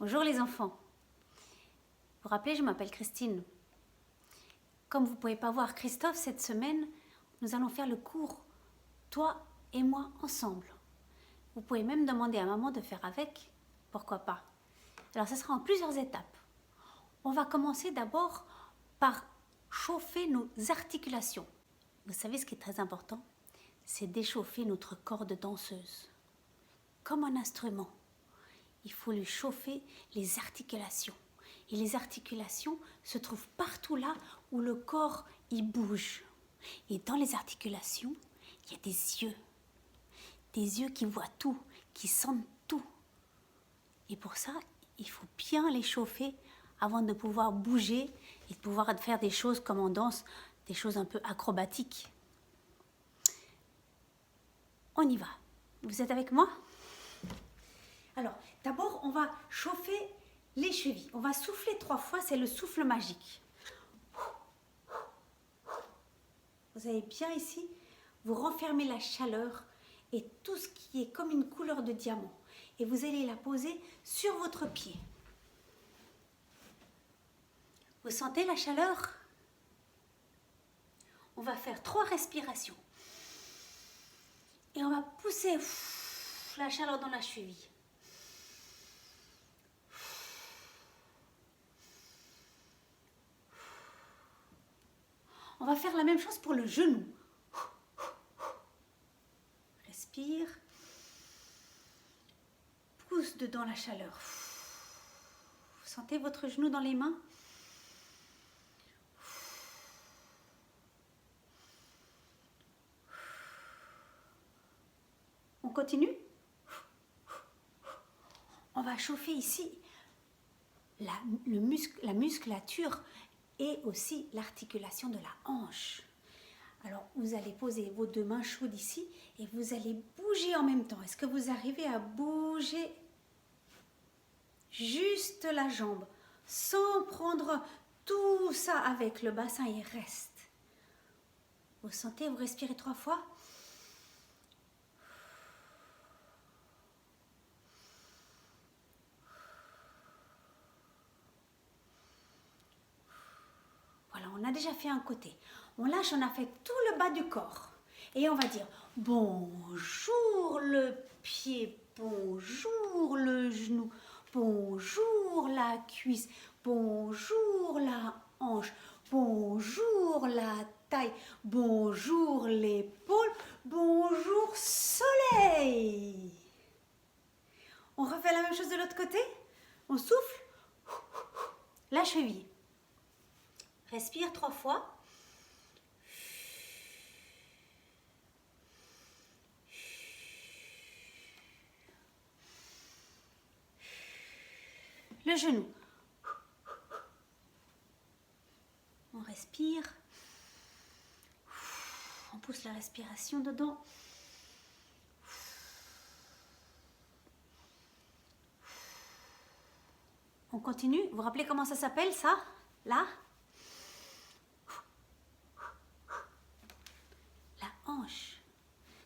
Bonjour les enfants. Vous vous rappelez, je m'appelle Christine. Comme vous ne pouvez pas voir Christophe cette semaine, nous allons faire le cours, toi et moi, ensemble. Vous pouvez même demander à maman de faire avec, pourquoi pas. Alors, ce sera en plusieurs étapes. On va commencer d'abord par chauffer nos articulations. Vous savez ce qui est très important? C'est d'échauffer notre corps de danseuse. Comme un instrument, il faut lui chauffer les articulations. Et les articulations se trouvent partout là où le corps y bouge. Et dans les articulations, il y a des yeux. Des yeux qui voient tout, qui sentent tout. Et pour ça, il faut bien les chauffer avant de pouvoir bouger et de pouvoir faire des choses comme on danse, des choses un peu acrobatiques. On y va. Vous êtes avec moi? Alors, d'abord, on va chauffer les chevilles. On va souffler 3 fois, c'est le souffle magique. Vous avez bien ici, vous renfermez la chaleur et tout ce qui est comme une couleur de diamant. Et vous allez la poser sur votre pied. Vous sentez la chaleur? On va faire 3 respirations. Et on va pousser la chaleur dans la cheville. On va faire la même chose pour le genou. Respire. Pousse dedans la chaleur. Vous sentez votre genou dans les mains? On continue? On va chauffer ici la musculature et aussi l'articulation de la hanche. Alors, vous allez poser vos 2 mains chaudes ici et vous allez bouger en même temps. Est-ce que vous arrivez à bouger juste la jambe sans prendre tout ça avec le bassin? Il reste. Vous sentez, vous respirez 3 fois. Voilà, on a déjà fait un côté. On lâche, on a fait tout le bas du corps. Et on va dire bonjour le pied, bonjour le genou, bonjour la cuisse, bonjour la hanche, bonjour la taille, bonjour l'épaule, bonjour soleil. On refait la même chose de l'autre côté. On souffle la cheville. Respire 3 fois. Le genou. On respire. On pousse la respiration dedans. On continue. Vous vous rappelez comment ça s'appelle ça? Là? La hanche.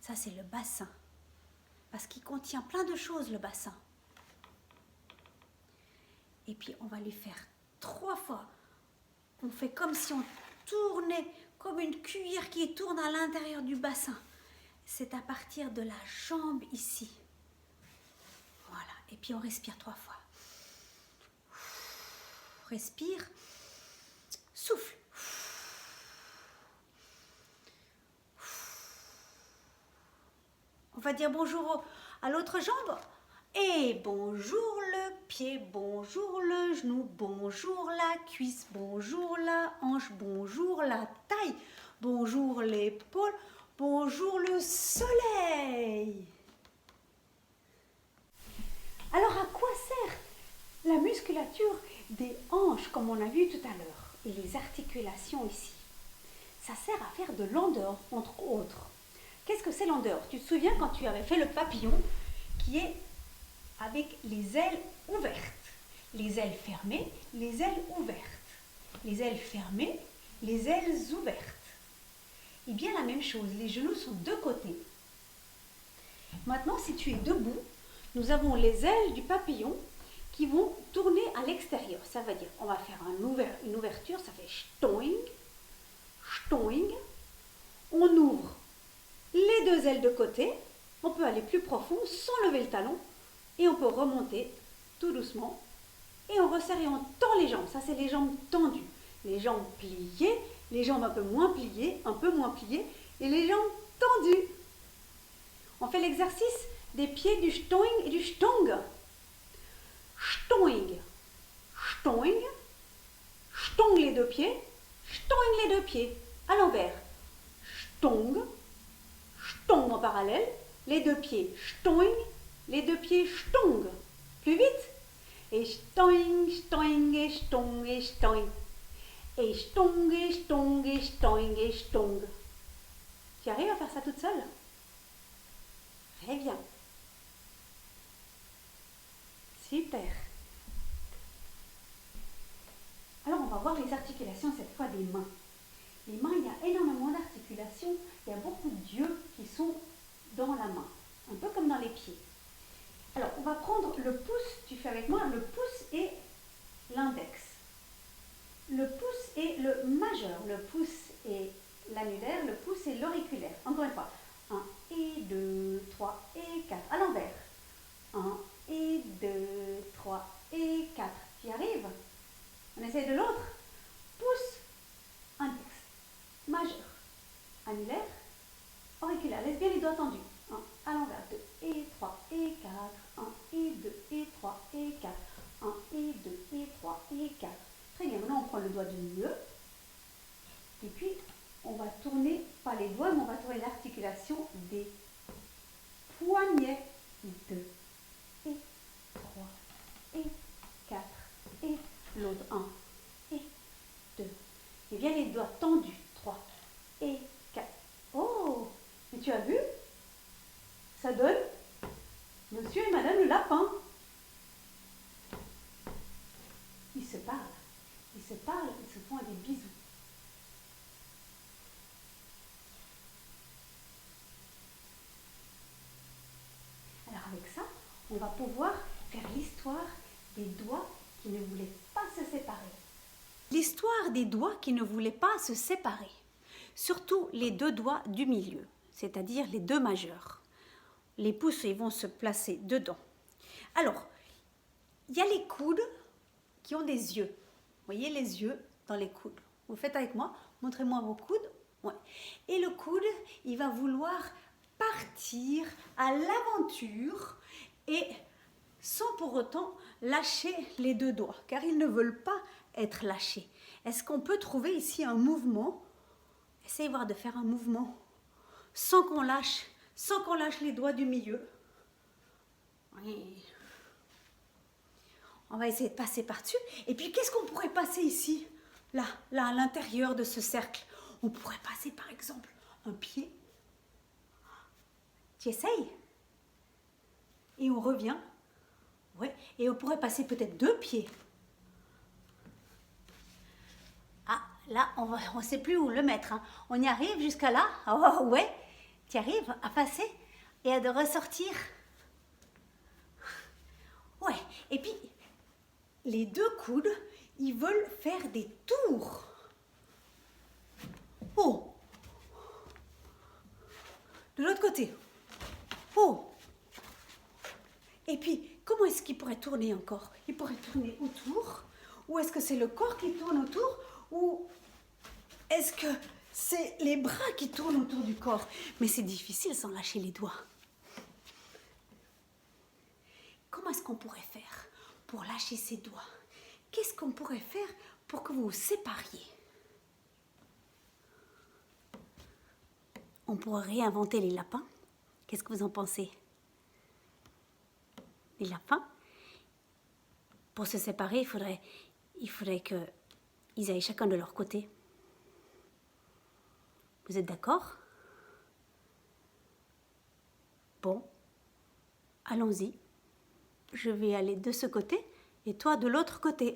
Ça, c'est le bassin. Parce qu'il contient plein de choses, le bassin. Et puis, on va lui faire 3 fois. On fait comme si on tournait, comme une cuillère qui tourne à l'intérieur du bassin. C'est à partir de la jambe ici. Voilà. Et puis, on respire 3 fois. Respire. Souffle. On va dire bonjour à l'autre jambe. Et bonjour le pied, bonjour le genou, bonjour la cuisse, bonjour la hanche, bonjour la taille, bonjour l'épaule, bonjour le soleil. Alors à quoi sert la musculature des hanches comme on a vu tout à l'heure et les articulations ici? Ça sert à faire de l'endeur entre autres. Qu'est-ce que c'est l'endeur? Tu te souviens quand tu avais fait le papillon qui est avec les ailes ouvertes, les ailes fermées, les ailes ouvertes, les ailes fermées, les ailes ouvertes. Et bien la même chose, les genoux sont de côté. Maintenant, si tu es debout, nous avons les ailes du papillon qui qui vont tourner à l'extérieur. Ça veut dire, on va faire une ouverture, ça fait stoing, stoing. On ouvre les deux ailes de côté, on peut aller plus profond sans lever le talon et on peut remonter tout doucement et on resserre et on tend les jambes. Ça, c'est les jambes tendues. Les jambes pliées, les jambes un peu moins pliées et les jambes tendues. On fait l'exercice des pieds du stoing et du stong. Stoing, stoing, stong les deux pieds, stoing les deux pieds. À l'envers. Stong, stong en parallèle, les deux pieds stoing, les deux pieds stong. Plus vite. Et stoing, stoing, et stong, et stoing. Et stong, et stong, et stoing, et stong. Tu arrives à faire ça toute seule? Très bien. Super. Alors, on va voir les articulations cette fois des mains. Les mains, il y a énormément d'articulations. Il y a beaucoup d'yeux qui sont dans la main. Un peu comme dans les pieds. Alors, on va prendre le pouce, tu fais avec moi, le pouce et l'index. Le pouce et le majeur. Le pouce et l'annulaire, le pouce et l'auriculaire. Encore une fois. 1 et 2, 3 et 4. À l'envers. 1 et 2, 3 et 4. Tu y arrives? On essaie de l'autre. Pouce, index, majeur, annulaire, auriculaire. Laisse bien les doigts tendus. 1 à l'envers. 2 et 3 et 4. 1 et 2 et 3 et 4. 1 et 2 et 3 et 4. Très bien. Maintenant, on prend le doigt du milieu. Et puis, on va tourner, pas les doigts, mais on va tourner l'articulation des poignets. 2 et 3 et 4 et l'autre 1 et 2. Et bien les doigts tendus. 3 et 4. Oh, mais tu as vu? Ça donne Monsieur et Madame le lapin. Ils se parlent. Ils se parlent, ils se font des bisous. Alors avec ça, on va pouvoir faire l'histoire des doigts qui ne voulaient pas se séparer. L'histoire des doigts qui ne voulaient pas se séparer. Surtout les deux doigts du milieu, c'est-à-dire les deux majeurs. Les pouces, ils vont se placer dedans. Alors, il y a les coudes qui ont des yeux. Vous voyez les yeux dans les coudes. Vous faites avec moi, montrez-moi vos coudes. Ouais. Et le coude, il va vouloir partir à l'aventure et sans pour autant lâcher les deux doigts, car ils ne veulent pas être lâchés. Est-ce qu'on peut trouver ici un mouvement? Essayez voir de faire un mouvement sans qu'on lâche les doigts du milieu. Oui. On va essayer de passer par-dessus. Et puis, qu'est-ce qu'on pourrait passer ici? Là, à l'intérieur de ce cercle. On pourrait passer, par exemple, un pied. Tu essayes? Et on revient. Ouais. Et on pourrait passer peut-être 2 pieds. Ah, là, on ne sait plus où le mettre. Hein. On y arrive jusqu'à là. Oh, ouais. Tu arrives à passer et à de ressortir. Ouais. Et puis, les 2 coudes, ils veulent faire des tours. Oh. De l'autre côté. Oh. Et puis, comment est-ce qu'il pourrait tourner encore? Il pourrait tourner autour. Ou est-ce que c'est le corps qui tourne autour? Ou est-ce que c'est les bras qui tournent autour du corps? Mais c'est difficile sans lâcher les doigts. Comment est-ce qu'on pourrait faire pour lâcher ses doigts? Qu'est-ce qu'on pourrait faire pour que vous vous sépariez? On pourrait réinventer les lapins. Qu'est-ce que vous en pensez? Les lapins, pour se séparer, il faudrait qu'ils aillent chacun de leur côté. Vous êtes d'accord? Bon, allons-y. Je vais aller de ce côté et toi de l'autre côté.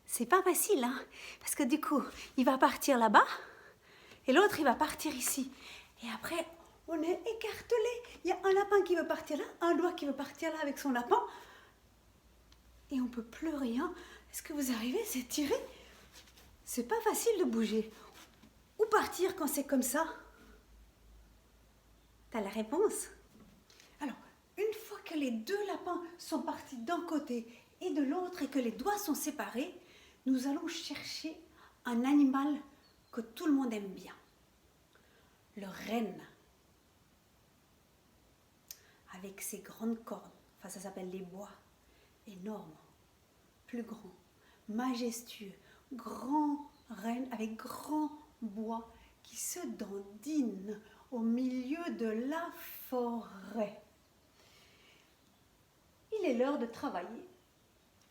C'est pas facile, hein? Parce que du coup, il va partir là-bas et l'autre, il va partir ici. Et après, on est écartelés. Il y a un lapin qui veut partir là, un doigt qui veut partir là avec son lapin. et on peut pleurer. Hein. Est-ce que vous arrivez à s'étirer? C'est pas facile de bouger. Ou partir quand c'est comme ça? T'as la réponse? Alors, une fois que les deux lapins sont partis d'un côté et de l'autre et que les doigts sont séparés, nous allons chercher un animal que tout le monde aime bien. Le renne. Avec ses grandes cornes. Enfin, ça s'appelle les bois. Énorme, plus grand, majestueux, grand renne avec grand bois qui se dandine au milieu de la forêt. Il est l'heure de travailler.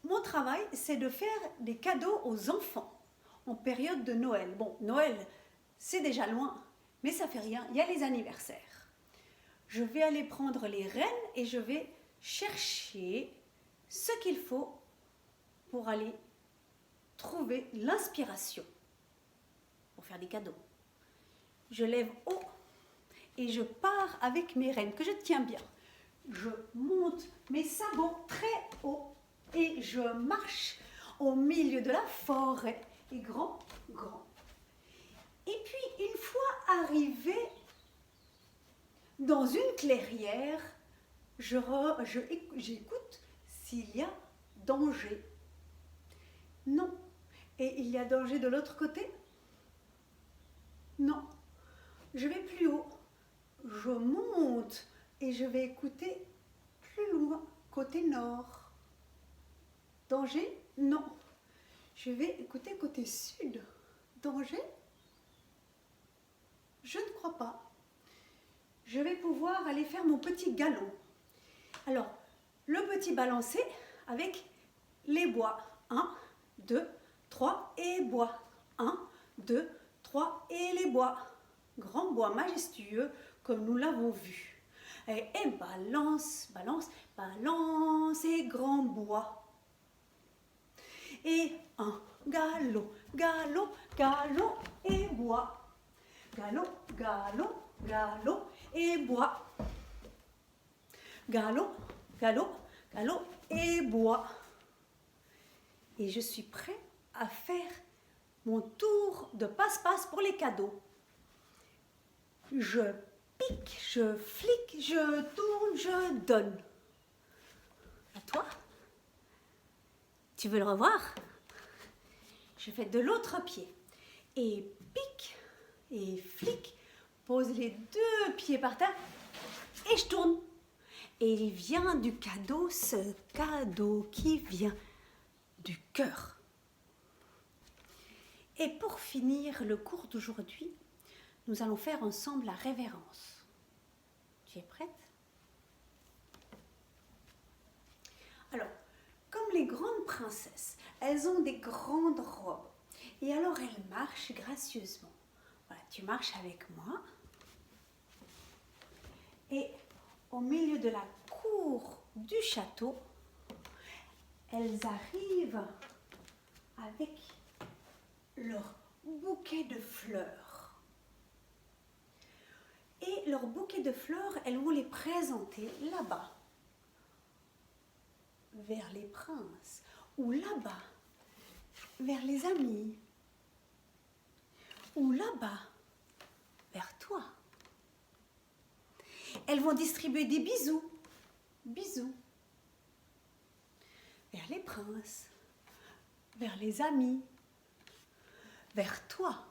Mon travail, c'est de faire des cadeaux aux enfants en période de Noël. Bon, Noël, c'est déjà loin, mais ça fait rien, il y a les anniversaires. Je vais aller prendre les rennes et je vais chercher ce qu'il faut pour aller trouver l'inspiration pour faire des cadeaux. Je lève haut et je pars avec mes rennes que je tiens bien. Je monte mes sabots très haut et je marche au milieu de la forêt. Et grand. Et puis, une fois arrivé dans une clairière, j'écoute s'il y a danger. Non. Et il y a danger de l'autre côté? Non. Je vais plus haut. Je monte et je vais écouter plus loin, côté nord. Danger? Non. Je vais écouter côté sud. Danger? Je ne crois pas. Je vais pouvoir aller faire mon petit galop. Alors, le petit balancé avec les bois. 1, 2, 3 et bois. 1, 2, 3 et les bois. Grand bois majestueux comme nous l'avons vu. Et balance, balance, balance et grand bois. Et un galop, galop, galop et bois. Galop, galop, galop et bois. Galop, galop, galop et bois. Et je suis prêt à faire mon tour de passe-passe pour les cadeaux. Je pique, je flique, je tourne, je donne. À toi? Tu veux le revoir? Je fais de l'autre pied. Et pique, et flique, pose les deux pieds par terre et je tourne. Et il vient du cadeau, ce cadeau qui vient du cœur. Et pour finir le cours d'aujourd'hui, nous allons faire ensemble la révérence. Tu es prête? Alors, comme les grandes princesses, elles ont des grandes robes. Et alors elles marchent gracieusement. Voilà, tu marches avec moi. Et au milieu de la cour du château, elles arrivent avec leur bouquet de fleurs. Et leur bouquet de fleurs, elles vont les présenter là-bas, vers les princes, ou là-bas, vers les amis, ou là-bas, vers toi. Elles vont distribuer des bisous, vers les princes, vers les amis, vers toi.